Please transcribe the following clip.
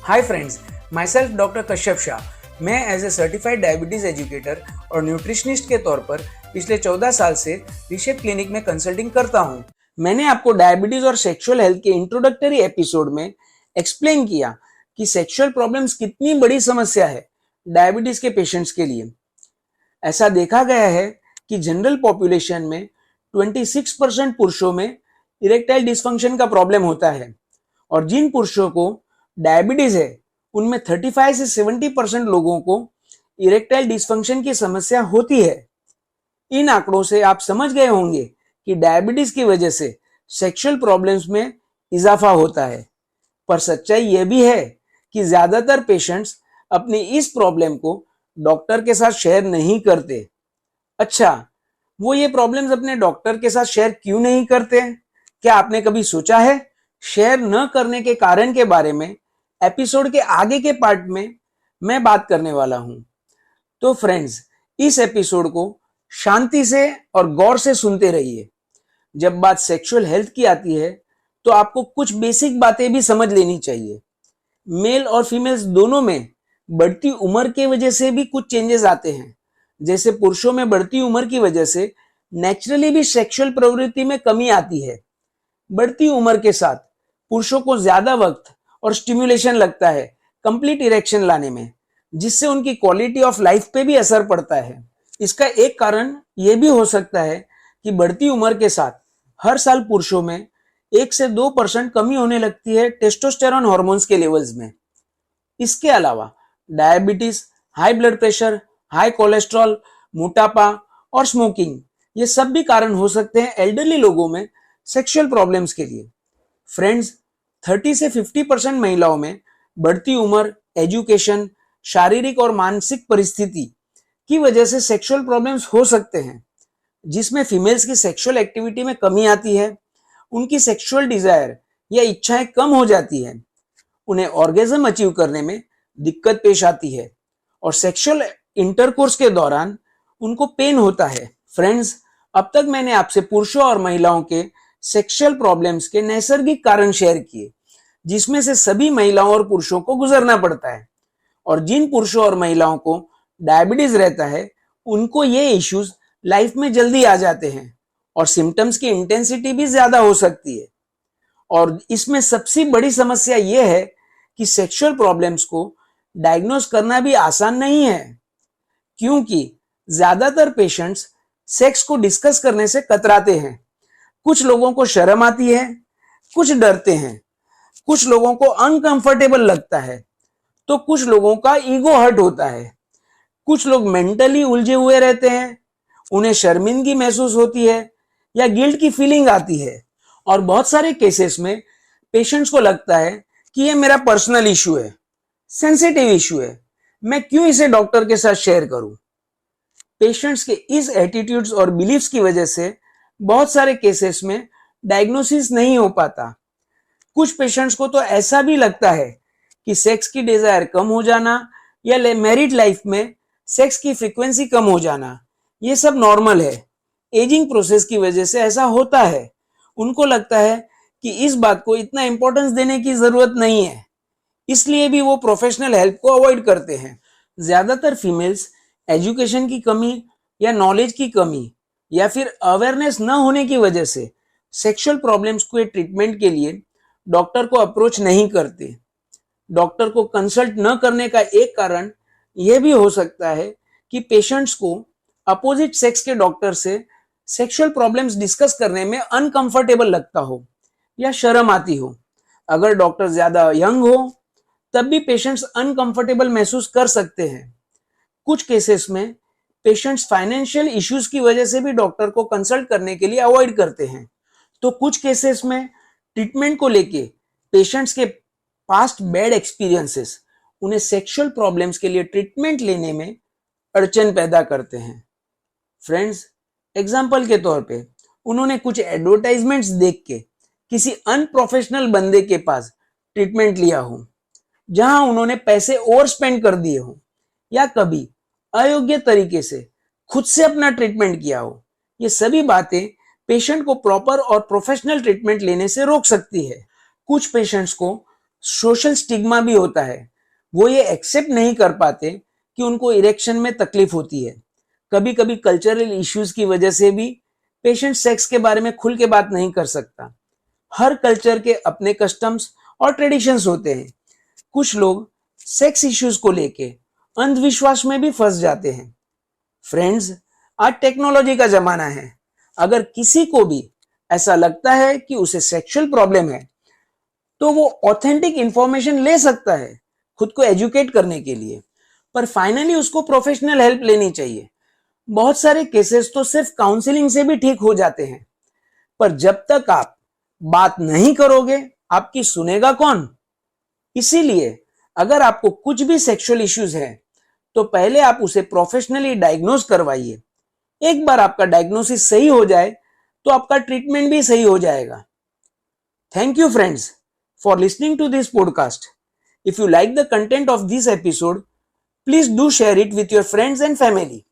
Hi friends, my self doctor Kashyap Shah. मैं as a certified diabetes educator और nutritionist के तौर पर पिछले 14 साल से रिशेप क्लिनिक में कंसल्टिंग करता हूं। मैंने आपको डायबिटीज़ और सेक्सुअल हेल्थ के इंट्रोडक्टरी एपिसोड में एक्सप्लेन किया कि सेक्सुअल प्रॉब्लम्स कितनी बड़ी समस्या है डायबिटीज़ के पेशेंट्स के लिए। ऐसा देखा गया है कि जनरल पॉपुलेशन में 26% पुरुषों में इरेक्टाइल डिस्फंक्शन का प्रॉब्लम होता है और जिन पुरुषों को डायबिटीज है उनमें 35 से 70% लोगों को इरेक्टाइल डिस्फंक्शन की समस्या होती है। इन आंकड़ों से आप समझ गए होंगे कि डायबिटीज की वजह से सेक्सुअल प्रॉब्लम्स में इजाफा होता है। पर सच्चाई यह भी है कि ज्यादातर पेशेंट्स अपनी इस प्रॉब्लम को डॉक्टर के साथ शेयर नहीं करते। अच्छा, वो ये प्रॉब्लम्स अपने डॉक्टर के साथ शेयर क्यों नहीं करते? क्या आपने कभी सोचा है? शेयर न करने के कारण के बारे में एपिसोड के आगे के पार्ट में मैं बात करने वाला हूं। तो फ्रेंड्स, इस एपिसोड को शांति से और गौर से सुनते रहिए। जब बात सेक्सुअल हेल्थ की आती है तो आपको कुछ बेसिक बातें भी समझ लेनी चाहिए। मेल और फीमेल्स दोनों में बढ़ती उम्र के वजह से भी कुछ चेंजेस आते हैं। जैसे पुरुषों में बढ़ती उम्र की वजह से नेचुरली भी सेक्सुअल प्रवृत्ति में कमी आती है। बढ़ती उम्र के साथ पुरुषों को ज्यादा वक्त और स्टिमुलेशन लगता है कंप्लीट इरेक्शन लाने में, जिससे उनकी क्वालिटी ऑफ लाइफ पे भी असर पड़ता है। इसका एक कारण यह भी हो सकता है कि बढ़ती उम्र के साथ हर साल पुरुषों में 1 से 2% कमी होने लगती है टेस्टोस्टेरोन हार्मोन्स के लेवल्स में। इसके अलावा diabetes, high blood pressure, high cholesterol, मोटापा और स्मोकिंग, ये सब भी कारण हो सकते हैं एल्डरली लोगों में सेक्सुअल प्रॉब्लम्स के लिए। फ्रेंड्स, 30 से 50% महिलाओं में बढ़ती उम्र, एजुकेशन, शारीरिक और मानसिक परिस्थिति की वजह से सेक्सुअल प्रॉब्लम्स हो सकते हैं, जिसमें फीमेल्स की सेक्सुअल एक्टिविटी में कमी आती है, उनकी सेक्सुअल डिजायर या इच्छाएं कम हो जाती है, उन्हें ऑर्गेज्म अचीव करने में दिक्कत पेश आती है और सेक्सुअल इंटरकोर्स के दौरान उनको पेन होता है। फ्रेंड्स, अब तक मैंने आपसे पुरुषों और महिलाओं के सेक्सुअल प्रॉब्लम्स के नैसर्गिक कारण शेयर किए, जिसमें से सभी महिलाओं और पुरुषों को गुजरना पड़ता है। और जिन पुरुषों और महिलाओं को डायबिटीज रहता है उनको ये इश्यूज लाइफ में जल्दी आ जाते हैं और सिम्टम्स की इंटेंसिटी भी ज्यादा हो सकती है। और इसमें सबसे बड़ी समस्या यह है कि सेक्सुअल प्रॉब्लम्स को डायग्नोज करना भी आसान नहीं है, क्योंकि ज्यादातर पेशेंट्स सेक्स को डिस्कस करने से कतराते हैं। कुछ लोगों को शर्म आती है, कुछ डरते हैं, कुछ लोगों को अनकंफर्टेबल लगता है, तो कुछ लोगों का ईगो हर्ट होता है। कुछ लोग मेंटली उलझे हुए रहते हैं, उन्हें शर्मिंदगी महसूस होती है या गिल्ट की फीलिंग आती है। और बहुत सारे केसेस में पेशेंट्स को लगता है कि ये मेरा पर्सनल इशू है, सेंसिटिव इशू है, मैं क्यों इसे डॉक्टर के साथ शेयर करूं। पेशेंट्स के इस एटीट्यूड्स और बिलीफ्स की वजह से बहुत सारे केसेस में डायग्नोसिस नहीं हो पाता। कुछ पेशेंट्स को तो ऐसा भी लगता है कि सेक्स की डिजायर कम हो जाना या मैरिड लाइफ में सेक्स की फ्रीक्वेंसी कम हो जाना, ये सब नॉर्मल है। एजिंग प्रोसेस की वजह से ऐसा होता है। उनको लगता है कि इस बात को इतना इंपॉर्टेंस देने की जरूरत नहीं है, इसलिए भी वो प्रोफेशनल हेल्प को अवॉइड करते हैं। ज्यादातर फीमेल्स एजुकेशन की कमी या नॉलेज की कमी या फिर अवेयरनेस न होने की वजह से सेक्सुअल प्रॉब्लम्स को ट्रीटमेंट के लिए डॉक्टर को अप्रोच नहीं करते। डॉक्टर को कंसल्ट न करने का एक कारण यह भी हो सकता है कि पेशेंट्स को अपोजिट सेक्स के डॉक्टर से सेक्सुअल प्रॉब्लम्स डिस्कस करने में अनकंफर्टेबल लगता हो या शर्म आती हो। अगर डॉक्टर ज्यादा यंग हो तब भी पेशेंट्स अनकंफर्टेबल महसूस कर सकते हैं। कुछ केसेस में पेशेंट्स फाइनेंशियल इश्यूज की वजह से भी डॉक्टर को कंसल्ट करने के लिए अवॉइड करते हैं। तो कुछ केसेस में ट्रीटमेंट को लेके पेशेंट्स के पास्ट बैड एक्सपीरियंसेस उन्हें सेक्सुअल प्रॉब्लम्स के लिए ट्रीटमेंट लेने में अड़चन पैदा करते हैं। फ्रेंड्स, एग्जाम्पल के तौर पे उन्होंने कुछ एडवर्टाइजमेंट्स देख के किसी अनप्रोफेशनल बंदे के पास ट्रीटमेंट लिया हो, जहां उन्होंने पैसे ओवर स्पेंड कर दिए हो, या कभी अयोग्य तरीके से खुद से अपना ट्रीटमेंट किया हो। ये सभी बातें पेशेंट को प्रॉपर और प्रोफेशनल ट्रीटमेंट लेने से रोक सकती है। कुछ पेशेंट्स को सोशल स्टिग्मा भी होता है। वो ये एक्सेप्ट नहीं कर पाते कि उनको इरेक्शन में तकलीफ होती है। कभी कभी कल्चरल इश्यूज की वजह से भी पेशेंट सेक्स के बारे में खुल के बात नहीं कर सकता। हर कल्चर के अपने कस्टम्स और ट्रेडिशंस होते हैं। कुछ लोग सेक्स इश्यूज को लेके अंधविश्वास में भी फंस जाते हैं। फ्रेंड्स, आज टेक्नोलॉजी का जमाना है। अगर किसी को भी ऐसा लगता है कि उसे सेक्सुअल प्रॉब्लम है तो वो ऑथेंटिक इंफॉर्मेशन ले सकता है खुद को एजुकेट करने के लिए, पर फाइनली उसको प्रोफेशनल हेल्प लेनी चाहिए। बहुत सारे केसेस तो सिर्फ काउंसलिंग से भी ठीक हो जाते हैं, पर जब तक आप बात नहीं करोगे आपकी सुनेगा कौन? इसीलिए अगर आपको कुछ भी सेक्सुअल इश्यूज है तो पहले आप उसे प्रोफेशनली डायग्नोज करवाइए। एक बार आपका डायग्नोसिस सही हो जाए तो आपका ट्रीटमेंट भी सही हो जाएगा। Thank you friends for listening to this podcast. If you like the content of this episode, please do share it with your friends and family.